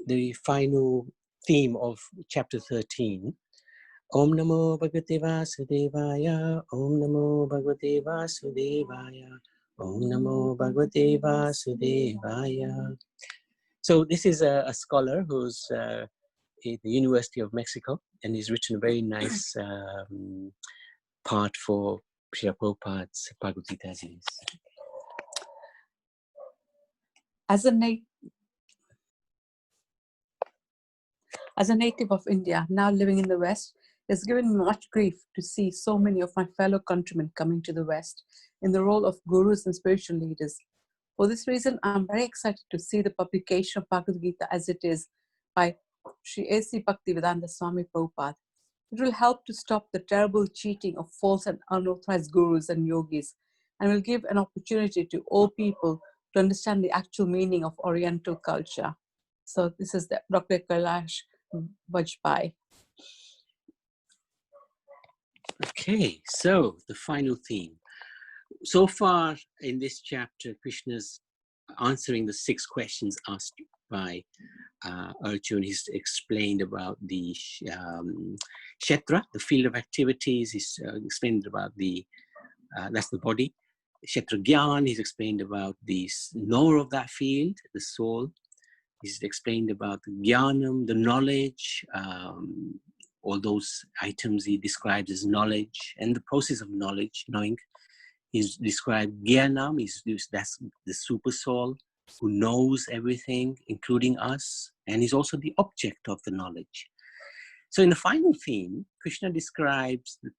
the final theme of chapter 13. Om Namo Bhagavate Vasudevaya, Om Namo Bhagavate Vasudevaya, Om Namo Bhagavate Vasudevaya. So this is a scholar who's at the University of Mexico, and he's written a very nice part for Srila Prabhupada's Bhagavad Gita. As a native of India, now living in the West, it has given me much grief to see so many of my fellow countrymen coming to the West in the role of gurus and spiritual leaders. For this reason, I'm very excited to see the publication of Bhagavad Gita as it is by Sri A.C. Bhaktivedanta Swami Prabhupada. It will help to stop the terrible cheating of false and unauthorized gurus and yogis, and will give an opportunity to all people to understand the actual meaning of Oriental culture. So this is Dr. Kailash Vajpayee. Okay, so the final theme. So far in this chapter, Krishna's answering the 6 questions asked by Arjuna. He's explained about the kshetra, the field of activities. He's explained about that's the body. Kshetra Gyan, he's explained about the knower of that field, the soul. He's explained about the Jnanam, the knowledge, all those items he describes as knowledge and the process of knowledge, knowing. He's described Jnanam, that's the super soul who knows everything, including us, and he's also the object of the knowledge. So in the final theme, Krishna describes the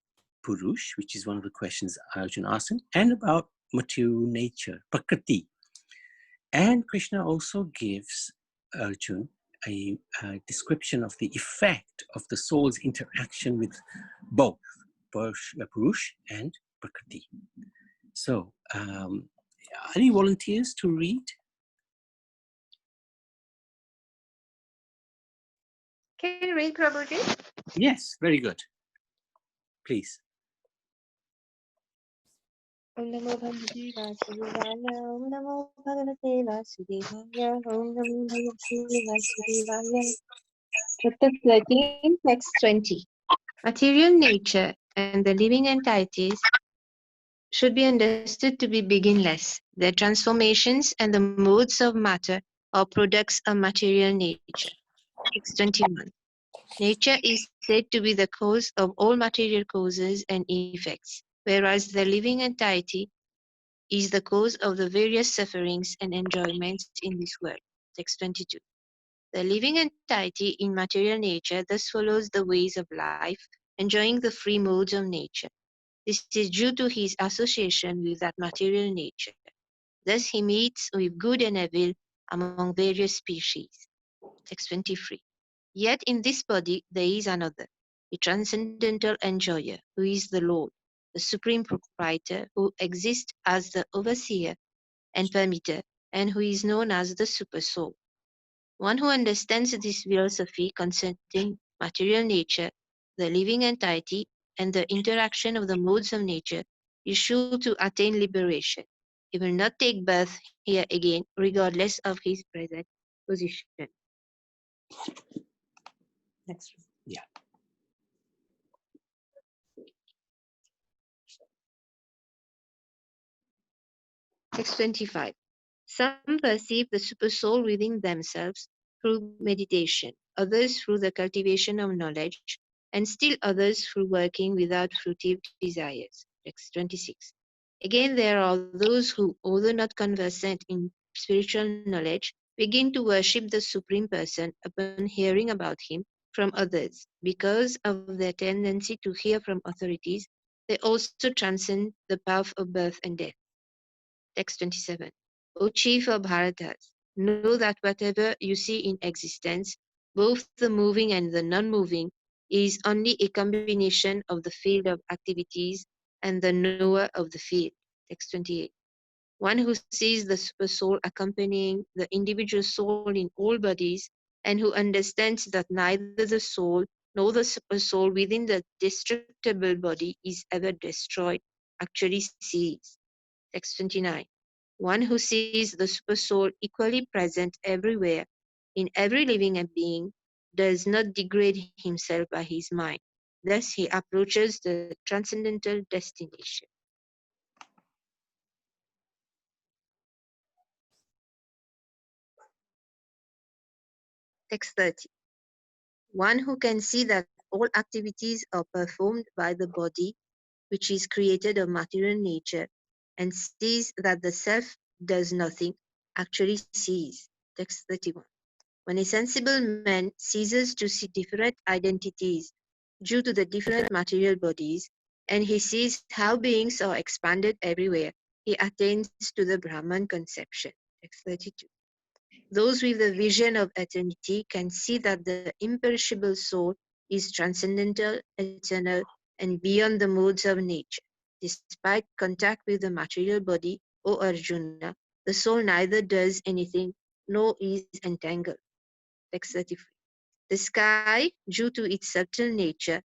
Purush, which is one of the questions Arjuna asked him, and about material nature, Prakriti. And Krishna also gives Arjuna a description of the effect of the soul's interaction with both Purush and Prakriti. So, any volunteers to read? Can you read, Prabhuji? Yes, very good. Please. Om Namo Bhagavate Vasudevaya, Om Namo Bhagavate Vasudevaya, Om Namo Bhagavate Vasudevaya. Chapter 13, text 20. Material nature and the living entities should be understood to be beginless. Their transformations and the modes of matter are products of material nature. Text 21. Nature is said to be the cause of all material causes and effects, whereas the living entity is the cause of the various sufferings and enjoyments in this world. Text 22. The living entity in material nature thus follows the ways of life, enjoying the free modes of nature. This is due to his association with that material nature. Thus he meets with good and evil among various species. Text 23. Yet in this body there is another, a transcendental enjoyer, who is the Lord, the supreme proprietor, who exists as the overseer and permitter, and who is known as the super soul. One who understands this philosophy concerning material nature, the living entity, and the interaction of the modes of nature is sure to attain liberation. He will not take birth here again, regardless of his present position. Next. Yeah. Text 25. Some perceive the super soul within themselves through meditation, others through the cultivation of knowledge, and still others through working without fruitive desires. Text 26. Again, there are those who, although not conversant in spiritual knowledge, begin to worship the Supreme Person upon hearing about him from others. Because of their tendency to hear from authorities, they also transcend the path of birth and death. Text 27. O chief of Bharatas, know that whatever you see in existence, both the moving and the non-moving, is only a combination of the field of activities and the knower of the field. Text 28. One who sees the super soul accompanying the individual soul in all bodies, and who understands that neither the soul nor the super soul within the destructible body is ever destroyed, actually sees. Text 29. One who sees the super soul equally present everywhere in every living being does not degrade himself by his mind. Thus he approaches the transcendental destination. Text 30. One who can see that all activities are performed by the body, which is created of material nature, and sees that the self does nothing, actually sees. Text 31. When a sensible man ceases to see different identities due to the different material bodies, and he sees how beings are expanded everywhere, he attains to the Brahman conception. Text 32. Those with the vision of eternity can see that the imperishable soul is transcendental, eternal, and beyond the modes of nature. Despite contact with the material body, O Arjuna, the soul neither does anything nor is entangled. Text 33. The sky, due to its subtle nature,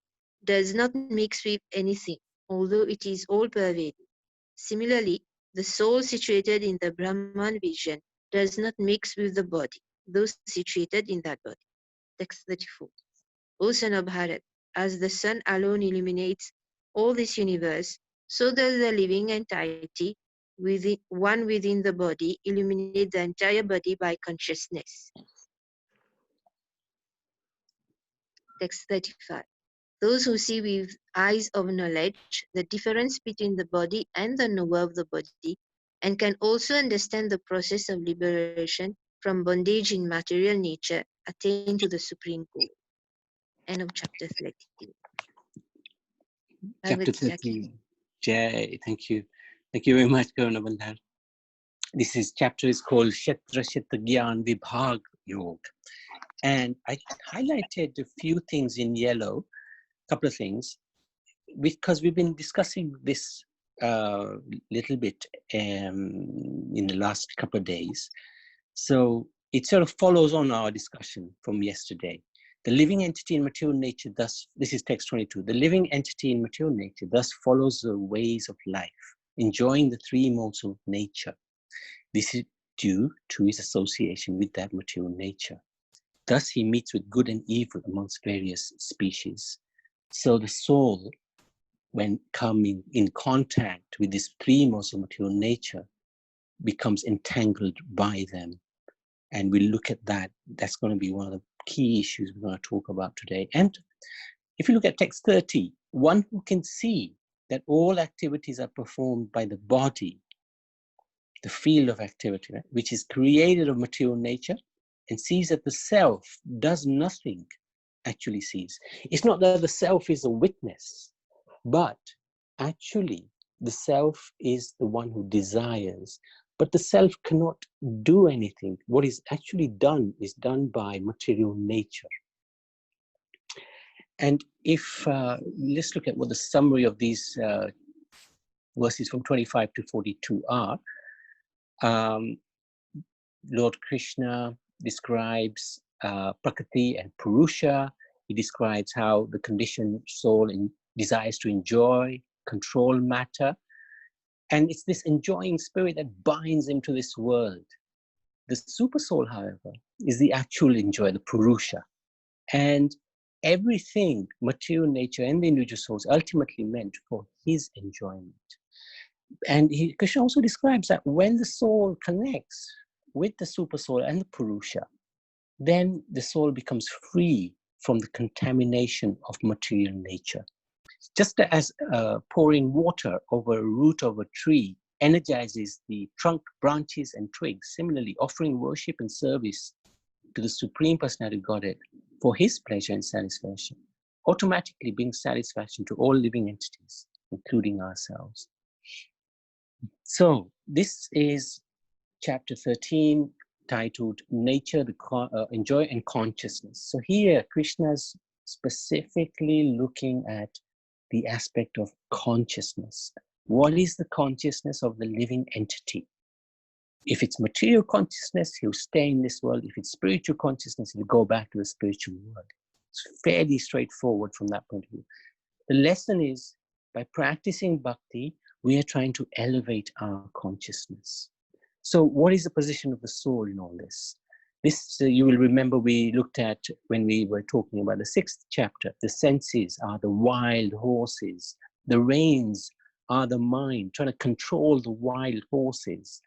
does not mix with anything, although it is all-pervading. Similarly, the soul situated in the Brahman vision does not mix with the body, though situated in that body. Text 34. O son of Bharat, as the sun alone illuminates all this universe, so does the living entity, one within the body, illuminate the entire body by consciousness. Text 35. Those who see with eyes of knowledge the difference between the body and the knower of the body, and can also understand the process of liberation from bondage in material nature, attain to the supreme goal. End of chapter 13. Chapter 13. Jai, thank you. Thank you very much, Karuna Bandhar. This chapter is called Kshetra Kshetra Gyan Vibhag Yog. And I highlighted a few things in yellow, a couple of things, because we've been discussing this little bit in the last couple of days. So it sort of follows on our discussion from yesterday. The living entity in material nature thus, this is text 22, the living entity in material nature thus follows the ways of life, enjoying the three modes of nature. This is due to his association with that material nature. Thus he meets with good and evil amongst various species. So the soul, when coming in contact with these three modes of material nature, becomes entangled by them. And we look at that. That's going to be one of the key issues we're going to talk about today. And if you look at text 30, one who can see that all activities are performed by the body, the field of activity, right, which is created of material nature, and sees that the self does nothing, actually sees. It's not that the self is a witness, but actually the self is the one who desires. But the self cannot do anything. What is actually done is done by material nature. And if, let's look at what the summary of these verses from 25 to 42 are. Lord Krishna describes Prakriti and Purusha. He describes how the conditioned soul desires to enjoy, control matter. And it's this enjoying spirit that binds him to this world. The super soul, however, is the actual enjoyer, the Purusha. And everything, material nature and the individual soul, is ultimately meant for his enjoyment. And Krishna also describes that when the soul connects with the super soul and the Purusha, then the soul becomes free from the contamination of material nature. Just as pouring water over a root of a tree energizes the trunk, branches, and twigs, similarly, offering worship and service to the Supreme Personality Godhead for his pleasure and satisfaction automatically brings satisfaction to all living entities, including ourselves. So this is chapter 13, titled Nature, Enjoy and Consciousness. So here, Krishna's specifically looking at the aspect of consciousness. What is the consciousness of the living entity? If it's material consciousness, he'll stay in this world. If it's spiritual consciousness, he'll go back to the spiritual world. It's fairly straightforward from that point of view. The lesson is, by practicing bhakti, we are trying to elevate our consciousness. So what is the position of the soul in all this? This, you will remember, we looked at when we were talking about the 6th chapter. The senses are the wild horses. The reins are the mind, trying to control the wild horses.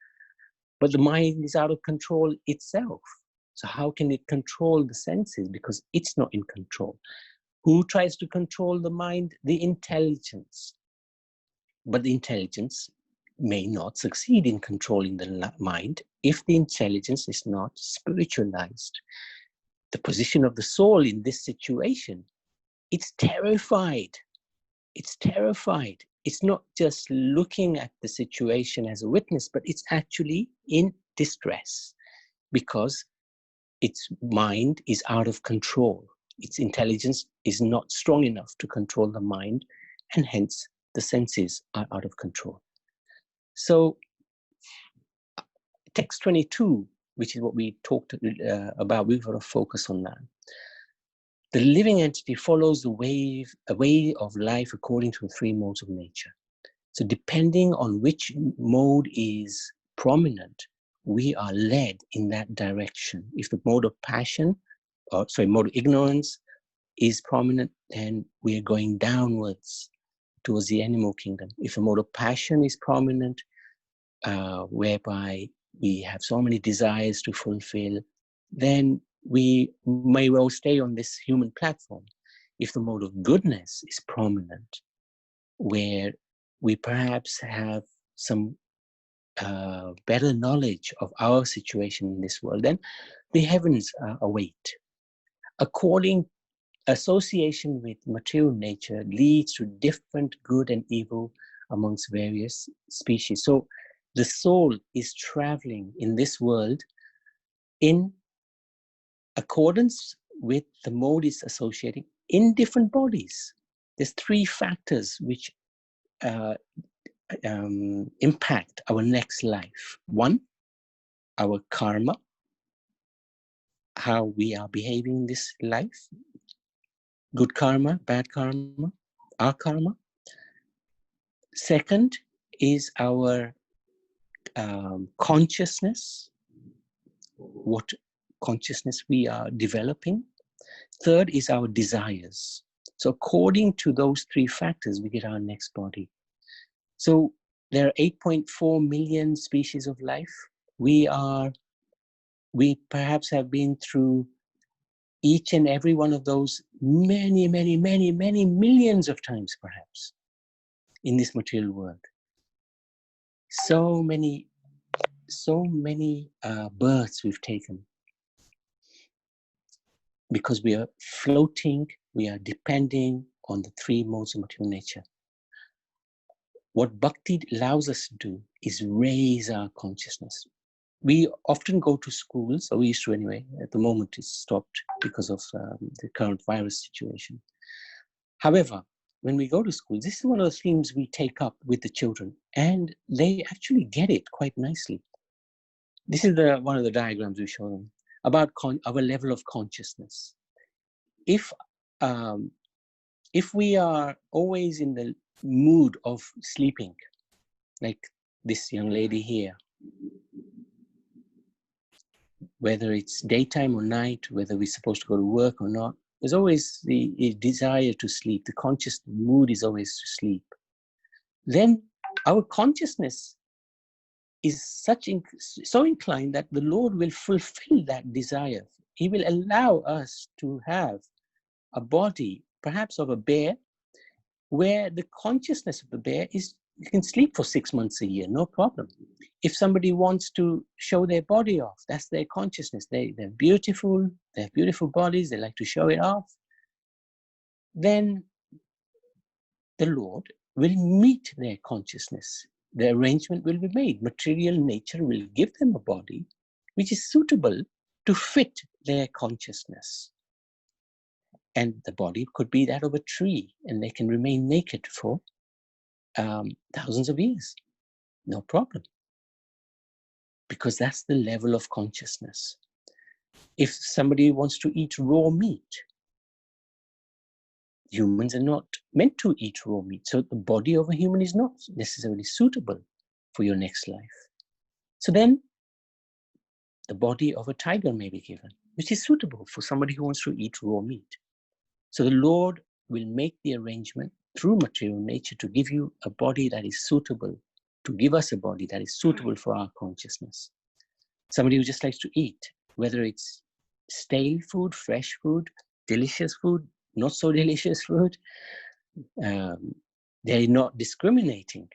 But the mind is out of control itself. So how can it control the senses? Because it's not in control. Who tries to control the mind? The intelligence. But the intelligence may not succeed in controlling the mind if the intelligence is not spiritualized. The position of the soul in this situation, it's terrified. It's terrified. It's not just looking at the situation as a witness, but it's actually in distress because its mind is out of control. Its intelligence is not strong enough to control the mind, and hence the senses are out of control. So text 22, which is what we talked about, we've got to focus on that. The living entity follows a way of life according to the 3 modes of nature. So depending on which mode is prominent, we are led in that direction. If the mode of passion, mode of ignorance is prominent, then we are going downwards towards the animal kingdom. If the mode of passion is prominent, whereby we have so many desires to fulfill, then we may well stay on this human platform. If the mode of goodness is prominent, where we perhaps have some better knowledge of our situation in this world, then the heavens await. Association with material nature leads to different good and evil amongst various species. So the soul is traveling in this world in accordance with the mode it's associating in different bodies. There's 3 factors which impact our next life. 1, our karma, how we are behaving in this life. Good karma, bad karma, our karma. 2nd is our consciousness, what consciousness we are developing. 3rd is our desires. So according to those 3 factors, we get our next body. So there are 8.4 million species of life. We perhaps have been through each and every one of those many, many, many, many millions of times, perhaps, in this material world. So many births we've taken because we are floating, we are depending on the 3 modes of material nature. What bhakti allows us to do is raise our consciousness. We often go to schools, or we used to anyway. At the moment it's stopped because of the current virus situation. However, when we go to school, this is one of the themes we take up with the children, and they actually get it quite nicely. This is one of the diagrams we show them about our level of consciousness. If we are always in the mood of sleeping, like this young lady here, whether it's daytime or night, whether we're supposed to go to work or not, there's always the desire to sleep. The conscious mood is always to sleep. Then our consciousness is so inclined that the Lord will fulfill that desire. He will allow us to have a body, perhaps of a bear, where the consciousness of the bear is, you can sleep for 6 months a year, no problem. If somebody wants to show their body off, that's their consciousness. They're beautiful, they have beautiful bodies, they like to show it off. Then the Lord will meet their consciousness. The arrangement will be made. Material nature will give them a body which is suitable to fit their consciousness. And the body could be that of a tree, and they can remain naked for thousands of years. No problem. Because that's the level of consciousness. If somebody wants to eat raw meat, humans are not meant to eat raw meat. So the body of a human is not necessarily suitable for your next life. So then the body of a tiger may be given, which is suitable for somebody who wants to eat raw meat. So the Lord will make the arrangement through material nature to give you a body that is suitable, to give us a body that is suitable for our consciousness. Somebody who just likes to eat, whether it's stale food, fresh food, delicious food, not so delicious food, they're not discriminating.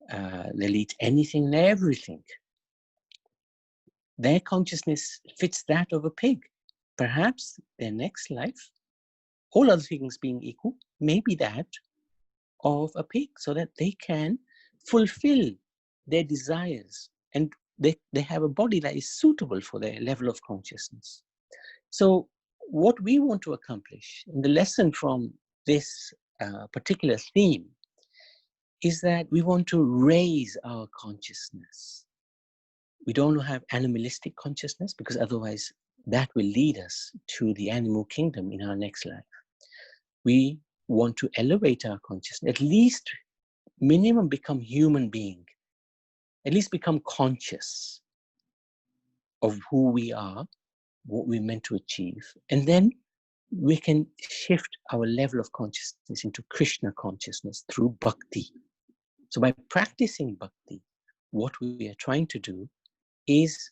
They'll eat anything and everything. Their consciousness fits that of a pig. Perhaps their next life, all other things being equal, may be that of a pig, so that they can fulfill their desires and they have a body that is suitable for their level of consciousness. So what we want to accomplish in the lesson from this particular theme is that we want to raise our consciousness. We don't want to have animalistic consciousness, because otherwise that will lead us to the animal kingdom in our next life. We want to elevate our consciousness, at least minimum become human being, at least become conscious of who we are, what we're meant to achieve, and then we can shift our level of consciousness into Krishna consciousness through bhakti. So by practicing bhakti, what we are trying to do is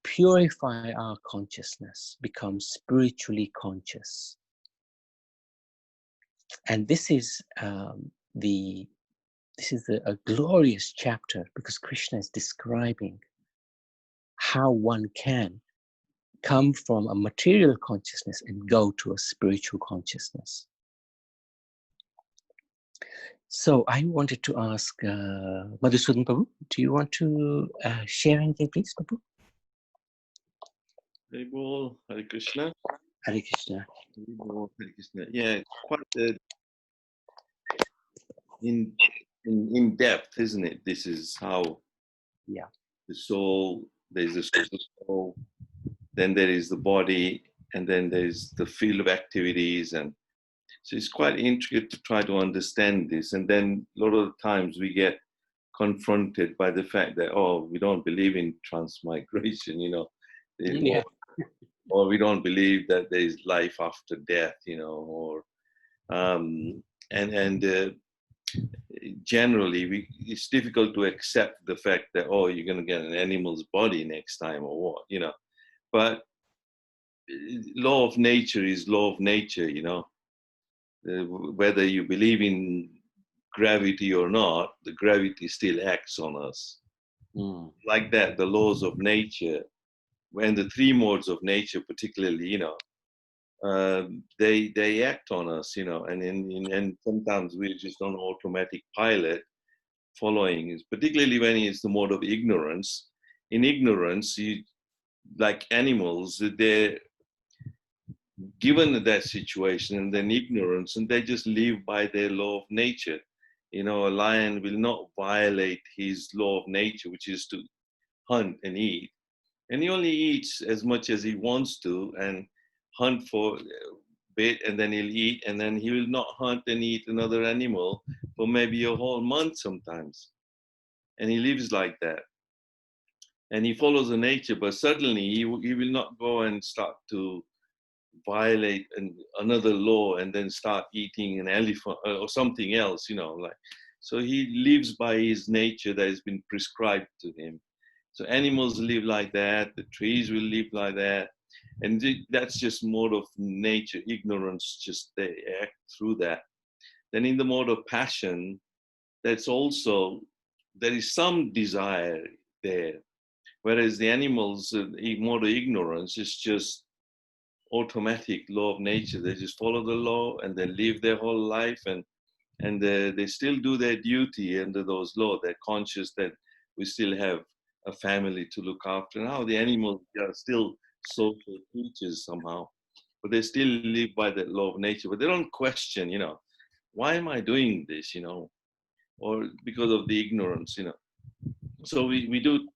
purify our consciousness, become spiritually conscious. And this is a glorious chapter, because Krishna is describing how one can come from a material consciousness and go to a spiritual consciousness. So I wanted to ask Madhusudan Prabhu, do you want to share anything, please, Prabhu? Hare Bol, Hare Krishna. Hare Krishna. Hare Bol, Hare Krishna. Yeah, quite in depth, isn't it? This is how the soul, there's the soul, then there is the body, and then there's the field of activities, and so it's quite intricate to try to understand this. And then a lot of the times we get confronted by the fact that, oh, we don't believe in transmigration, you know, or we don't believe that there is life after death, you know, or generally it's difficult to accept the fact that, oh, you're going to get an animal's body next time or what, you know. But law of nature is law of nature, you know. Whether you believe in gravity or not, the gravity still acts on us. Like that, the laws of nature, when the three modes of nature particularly, you know, they act on us, you know, and sometimes we're just on automatic pilot following, particularly when it's the mode of ignorance. In ignorance, like animals, they're given that situation and then ignorance, and they just live by their law of nature. You know, a lion will not violate his law of nature, which is to hunt and eat. And he only eats as much as he wants to and hunt for bait, and then he'll eat, and then he will not hunt and eat another animal for maybe a whole month sometimes. And he lives like that. And he follows the nature, but suddenly he will not go and start to violate another law and then start eating an elephant or something else, you know, like. So he lives by his nature that has been prescribed to him. So animals live like that, the trees will live like that, and that's just mode of nature. Ignorance, just they act through that. Then in the mode of passion, that's also, there is some desire there, whereas the animals, mode of ignorance is just automatic law of nature. They just follow the law and they live their whole life, and they still do their duty under those laws. They're conscious that we still have a family to look after. Now the animals are still social creatures somehow, but they still live by that law of nature. But they don't question, you know, why am I doing this, you know, or because of the ignorance, you know. So we do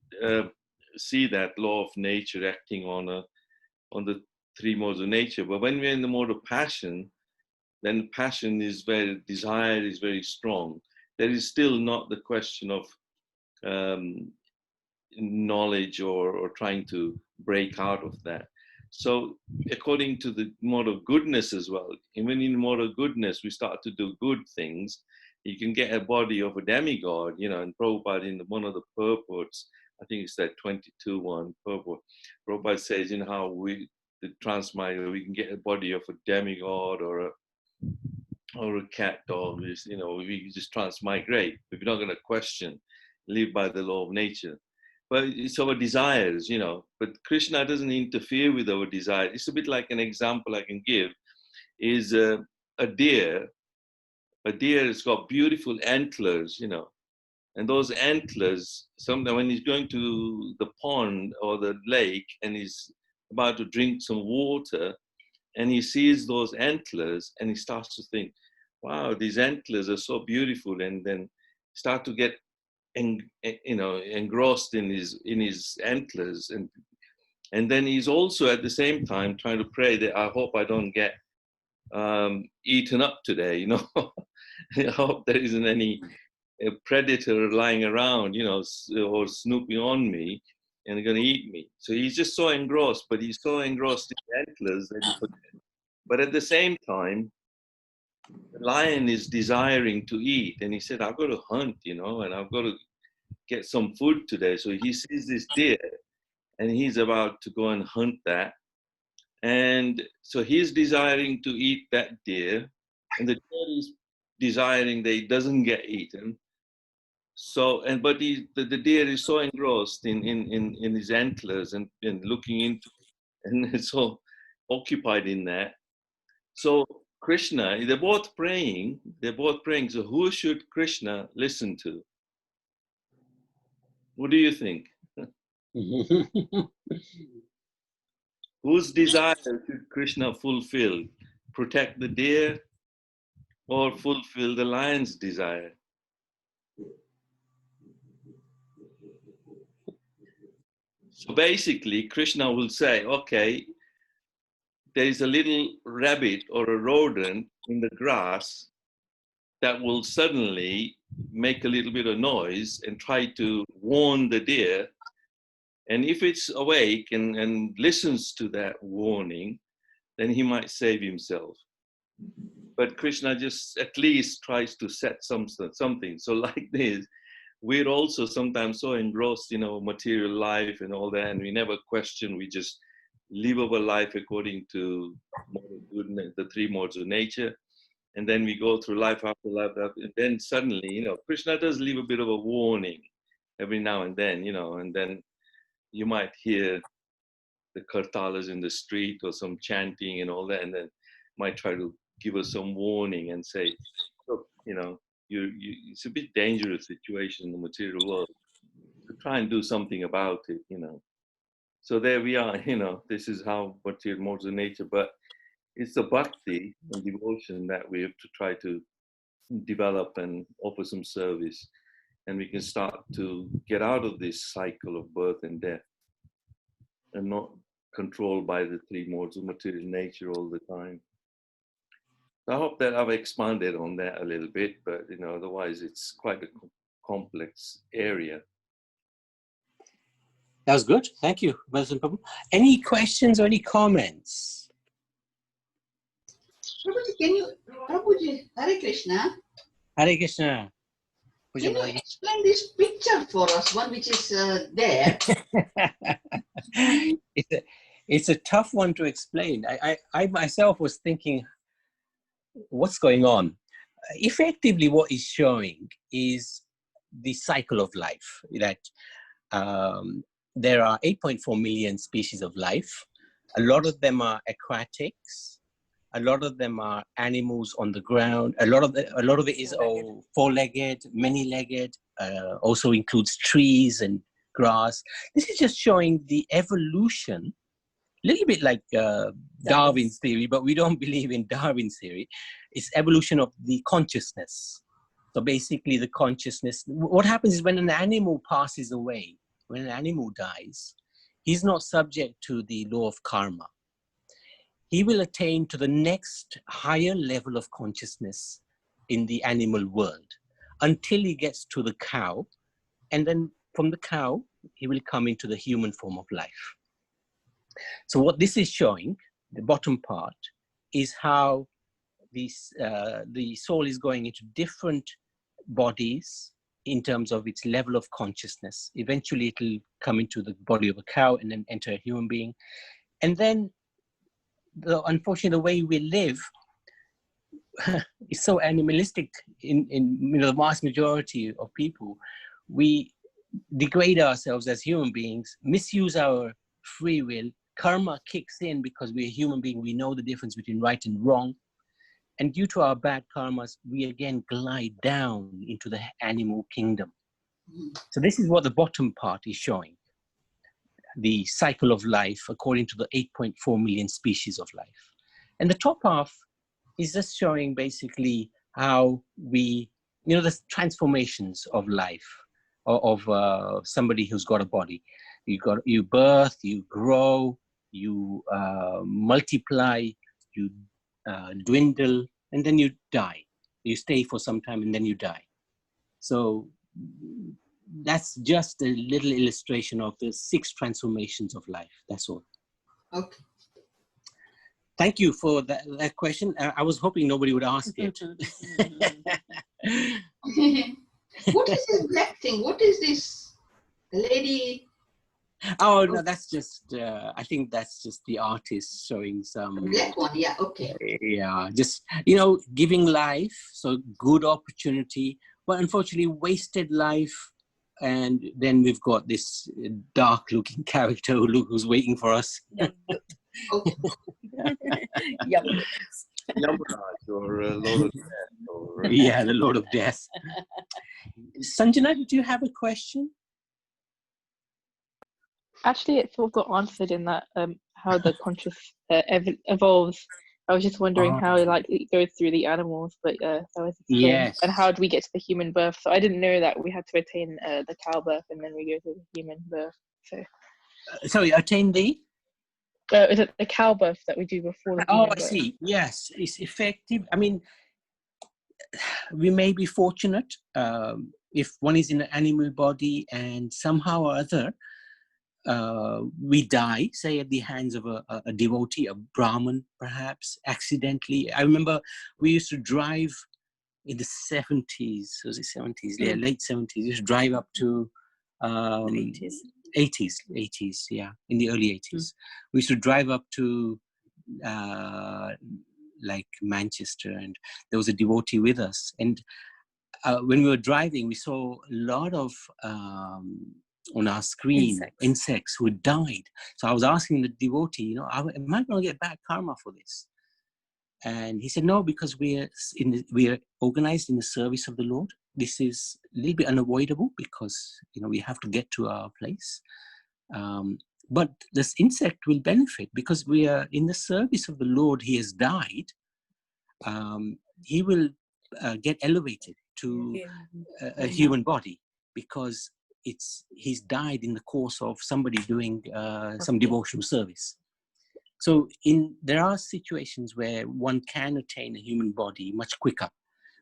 see that law of nature acting on the three modes of nature. But when we're in the mode of passion, then passion is desire is very strong. There is still not the question of knowledge or trying to break out of that. So according to the mode of goodness as well, even in mode of goodness, we start to do good things. You can get a body of a demigod, you know, and Prabhupada in one of the purports, I think it's that 22 one purport, Prabhupada says, you know, how we, the transmigrate, we can get a body of a demigod or a cat dog, you know, we just transmigrate. We're not going to question, live by the law of nature. But it's our desires, you know. But Krishna doesn't interfere with our desires. It's a bit like an example I can give is a deer. A deer has got beautiful antlers, you know. And those antlers, sometimes when he's going to the pond or the lake and he's about to drink some water and he sees those antlers and he starts to think, wow, these antlers are so beautiful, and then start to get engrossed in his antlers, and then he's also at the same time trying to pray that I hope I don't get eaten up today, you know. I hope there isn't any predator lying around, you know, or snooping on me and going to eat me. So he's just so engrossed, but he's so engrossed in antlers that he forgets. But at the same time, the lion is desiring to eat, and he said, I've got to hunt, you know, and I've got to get some food today. So he sees this deer and he's about to go and hunt that. And so he's desiring to eat that deer, and the deer is desiring that it doesn't get eaten. So, but the deer is so engrossed in his antlers and looking into it, and so occupied in that. So Krishna, they're both praying. So who should Krishna listen to? What do you think? Whose desire should Krishna fulfill? Protect the deer or fulfill the lion's desire? So basically, Krishna will say, okay, there is a little rabbit or a rodent in the grass that will suddenly make a little bit of noise and try to warn the deer. And if it's awake and listens to that warning, then he might save himself. But Krishna just at least tries to set something. So like this, we're also sometimes so engrossed in our material life and all that, and we never question, we just live our life according to the three modes of nature. And then we go through life after life, and then suddenly, you know, Krishna does leave a bit of a warning every now and then, you know, and then you might hear the kartalas in the street or some chanting and all that, and then might try to give us some warning and say, look, you know, it's a bit dangerous situation in the material world. So try and do something about it, you know. So there we are, you know, this is how material modes of nature, but it's the bhakti and devotion that we have to try to develop and offer some service. And we can start to get out of this cycle of birth and death and not controlled by the three modes of material nature all the time. I hope that I've expanded on that a little bit, but you know, otherwise it's quite a complex area. That was good. Thank you, President Prabhu. Any questions or any comments? Prabhuji, Hare Krishna. Hare Krishna. Can you explain this picture for us, one which is there? It's a tough one to explain. I myself was thinking, what's going on? Effectively, what it's showing is the cycle of life, that there are 8.4 million species of life. A lot of them are aquatics. A lot of them are animals on the ground. A lot of it is four-legged, many-legged. Also includes trees and grass. This is just showing the evolution, a little bit like Darwin's theory, but we don't believe in Darwin's theory. It's evolution of the consciousness. So basically the consciousness, what happens is when an animal passes away, when an animal dies, he's not subject to the law of karma. He will attain to the next higher level of consciousness in the animal world until he gets to the cow. And then from the cow, he will come into the human form of life. So what this is showing, the bottom part, is how the soul is going into different bodies in terms of its level of consciousness. Eventually it will come into the body of a cow and then enter a human being. And then, unfortunately, the way we live is so animalistic in the vast majority of people. We degrade ourselves as human beings, misuse our free will. Karma kicks in because we're a human being. We know the difference between right and wrong. And due to our bad karmas, we again glide down into the animal kingdom. So this is what the bottom part is showing. The cycle of life according to the 8.4 million species of life. And the top half is just showing basically how we, the transformations of life, of somebody who's got a body. You birth, you grow, you multiply, you dwindle, and then you die. You stay for some time and then you die. So that's just a little illustration of the 6 transformations of life. That's all. Okay. Thank you for that question. I was hoping nobody would ask it. What is this black thing? What is this lady? Oh, no, that's just, I think that's just the artist showing some... The black one, yeah, okay. Yeah, just, giving life, so good opportunity, but unfortunately wasted life. And then we've got this dark-looking character who's waiting for us. Okay. Yamaraj or Lord of Death. Or, Yeah, the Lord of Death. Sanjana, did you have a question? Actually, it sort of got answered in that how the conscious evolves. I was just wondering how it goes through the animals, but that was explained. Yes. And how do we get to the human birth? So I didn't know that we had to attain the cow birth and then we go to the human birth. So sorry, attain the? Is it the cow birth that we do before the human birth? I see. Yes, it's effective. I mean, we may be fortunate if one is in an animal body and somehow or other we die, say at the hands of a devotee, a Brahmin perhaps, accidentally. I remember we used to drive in the 70s, was it 70s? Yeah, late 70s. We used to drive up to 80s, yeah, in the early 80s. We used to drive up to like Manchester, and there was a devotee with us. And when we were driving, we saw a lot of on our screen insects who had died. So I was asking the devotee, am I going to get bad karma for this? And he said, no, because we are organized in the service of the Lord. This is a little bit unavoidable because we have to get to our place. But this insect will benefit because we are in the service of the Lord. He has died. He will get elevated to a human body because he's died in the course of somebody doing some devotional service. So there are situations where one can attain a human body much quicker.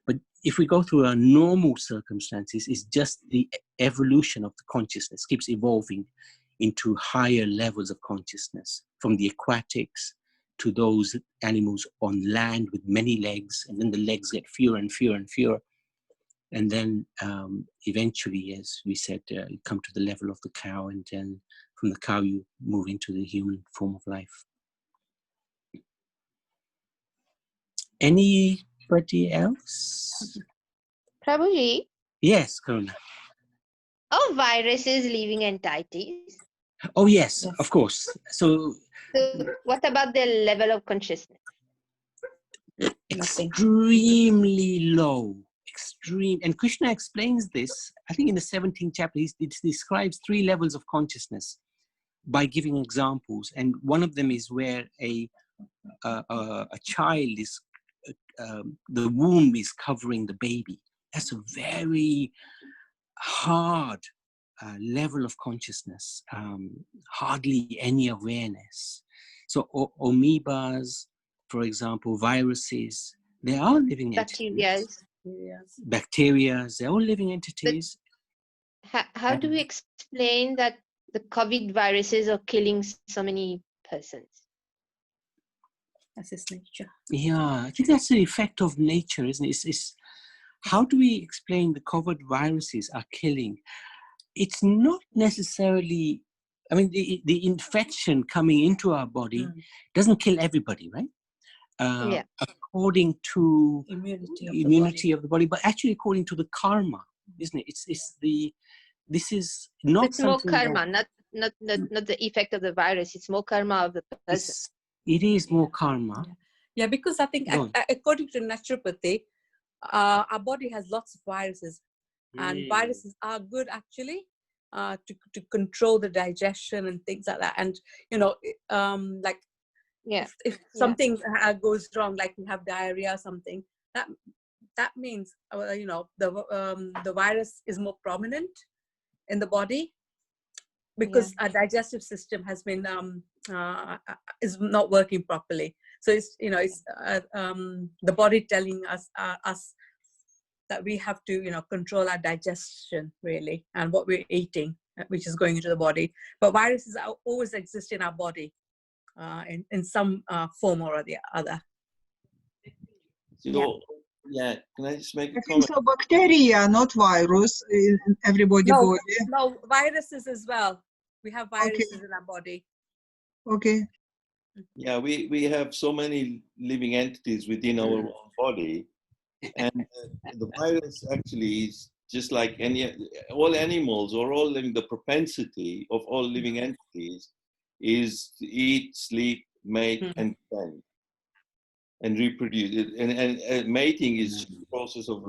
But if we go through our normal circumstances, it's just the evolution of the consciousness keeps evolving into higher levels of consciousness, from the aquatics to those animals on land with many legs, and then the legs get fewer and fewer and fewer. And then eventually, as we said, you come to the level of the cow, and then from the cow you move into the human form of life. Anybody else? Prabhuji, Yes, Karuna. are viruses living entities? Oh, yes, of course. So what about their level of consciousness? Extremely low. Extreme. And Krishna explains this, I think in the 17th chapter, he describes 3 levels of consciousness by giving examples. And one of them is where a child is, the womb is covering the baby. That's a very hard level of consciousness, hardly any awareness. So amoebas, for example, viruses, they are living entities. Bacteria, they're all living entities. how do we explain that the COVID viruses are killing so many persons? That's his nature. Yeah, I think that's the effect of nature, isn't it? It's how do we explain the COVID viruses are killing? It's not necessarily, I mean, the infection coming into our body doesn't kill everybody, right? Yeah. According to Immunity of the body, but actually according to the karma, isn't it? This is not It's more something karma, not the effect of the virus. It's more karma of the person. It is more karma. Yeah, because I think Go on. according to naturopathy, our body has lots of viruses, and viruses are good actually to control the digestion and things like that. And you know, like if something goes wrong, like you have diarrhea or something, that means you know, the virus is more prominent in the body, because our digestive system has been is not working properly. So it's, you know, it's the body telling us that we have to, you know, control our digestion really, and what we're eating, which is going into the body. But viruses always exist in our body in some form or the other. So, yeah, can I just make a I think comment? so. Bacteria, not virus, in everybody's body. No, viruses as well. We have viruses in our body. Okay. Yeah, we have so many living entities within our own body, and the virus actually is just like all animals or all living. The propensity of all living entities is to eat, sleep, mate, and defend, and reproduce. And mating is just the process of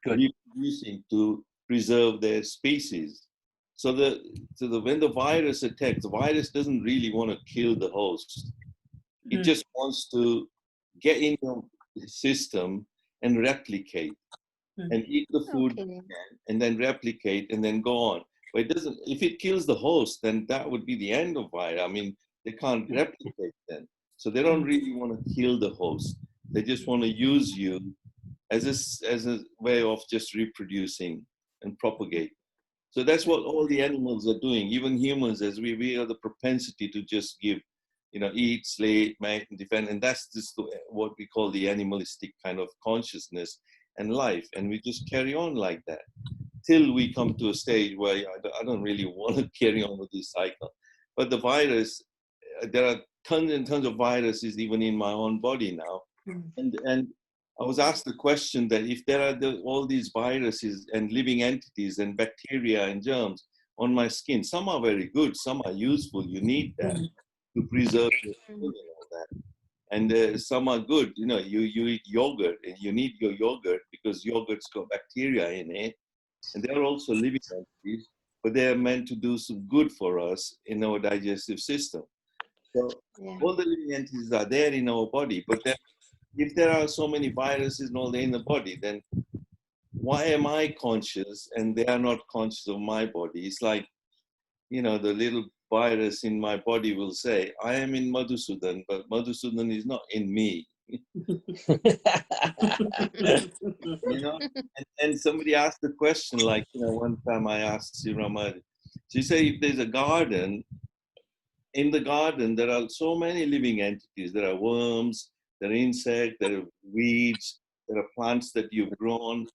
reproducing to preserve their species. So when the virus attacks, the virus doesn't really want to kill the host. It just wants to get in your system and replicate and eat the food and then replicate and then go on. But it doesn't. If it kills the host, then that would be the end of virus. I mean, they can't replicate then. So they don't really want to kill the host. They just want to use you as a way of just reproducing and propagate. So that's what all the animals are doing. Even humans, as we have the propensity to just give, you know, eat, sleep, mate, and defend. And that's just what we call the animalistic kind of consciousness and life. And we just carry on like that till we come to a stage where I don't really want to carry on with this cycle. But the virus, there are tons and tons of viruses even in my own body now. And I was asked the question that if there are all these viruses and living entities and bacteria and germs on my skin, some are very good, some are useful. You need that to preserve your skin and all that. And some are good. You know, you eat yogurt, and you need your yogurt because yogurt's got bacteria in it. And they're also living entities, but they're meant to do some good for us in our digestive system. So all the living entities are there in our body, but then if there are so many viruses and all in the body, then why am I conscious and they are not conscious of my body? It's like, you know, the little virus in my body will say, I am in Madhusudan, but Madhusudan is not in me. You know, and somebody asked the question, like, you know, one time I asked Sri Rama, she said, if there's a garden, in the garden, there are so many living entities. There are worms, there are insects, there are weeds, there are plants that you've grown.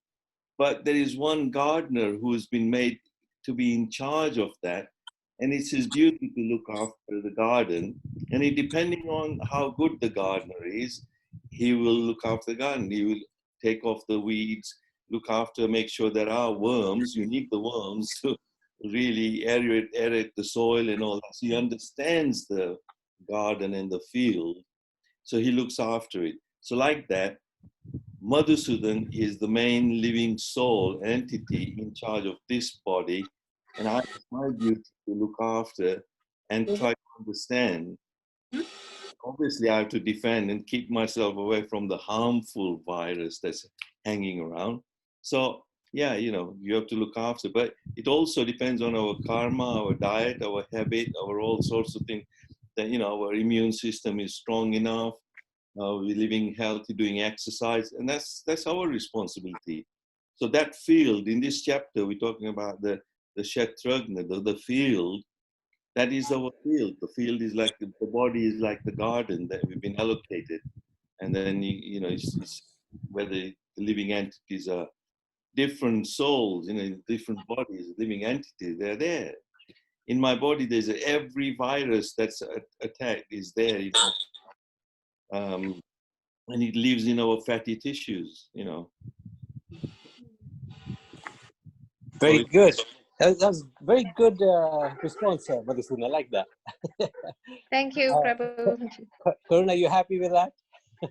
But there is one gardener who has been made to be in charge of that. And it's his duty to look after the garden. And depending on how good the gardener is, he will look after the garden. He will take off the weeds, look after, make sure there are worms. You need the worms to really aerate the soil and all that. So he understands the garden and the field. So he looks after it. So like that, Madhusudan is the main living soul entity in charge of this body. And it's my duty to look after and try to understand. Obviously, I have to defend and keep myself away from the harmful virus that's hanging around. So, yeah, you know, you have to look after. But it also depends on our karma, our diet, our habit, our all sorts of things. That, you know, our immune system is strong enough. We're living healthy, doing exercise, and that's our responsibility. So that field in this chapter, we're talking about the the Kshetragna, the field, that is our field. The field is like, the body is like the garden that we've been allocated. And then, it's whether the living entities are different souls, different bodies, living entities, they're there. In my body, there's every virus that's attacked is there, and it lives in our fatty tissues, Very So good. That was very good response, Madhusudhan. I like that. Thank you, Prabhu. Karuna, you happy with that?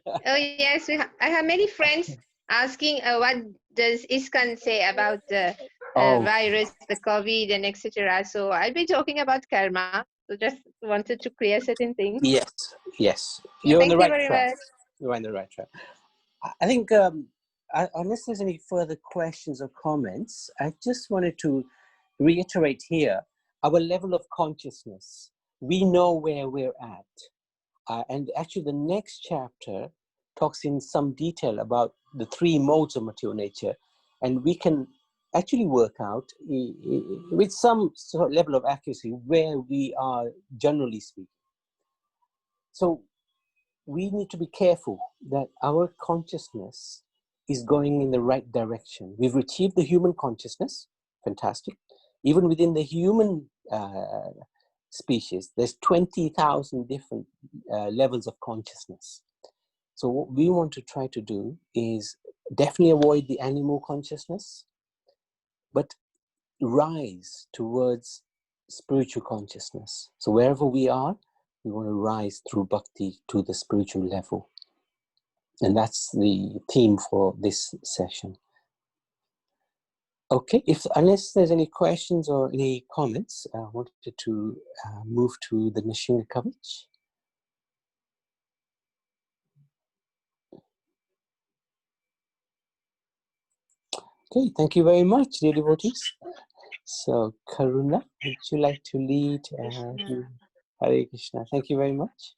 Oh yes, I have many friends asking what does ISKCON say about the virus, the COVID, and etc. So I'll be talking about karma. So just wanted to clear certain things. Yes. You're on Thank the you right very track. much. You're on the right track. I think, unless there's any further questions or comments, I just wanted to reiterate here our level of consciousness. We know where we're at. And actually, the next chapter talks in some detail about the three modes of material nature. And we can actually work out with some sort of level of accuracy where we are, generally speaking. So we need to be careful that our consciousness is going in the right direction. We've achieved the human consciousness, fantastic. Even within the human species, there's 20,000 different levels of consciousness. So what we want to try to do is definitely avoid the animal consciousness, but rise towards spiritual consciousness. So wherever we are, we want to rise through bhakti to the spiritual level. And that's the theme for this session. Okay, unless there's any questions or any comments, I wanted to move to the Nishinga Kavach. Okay, thank you very much, dear devotees. So, Karuna, would you like to lead? Hare Krishna. Thank you very much.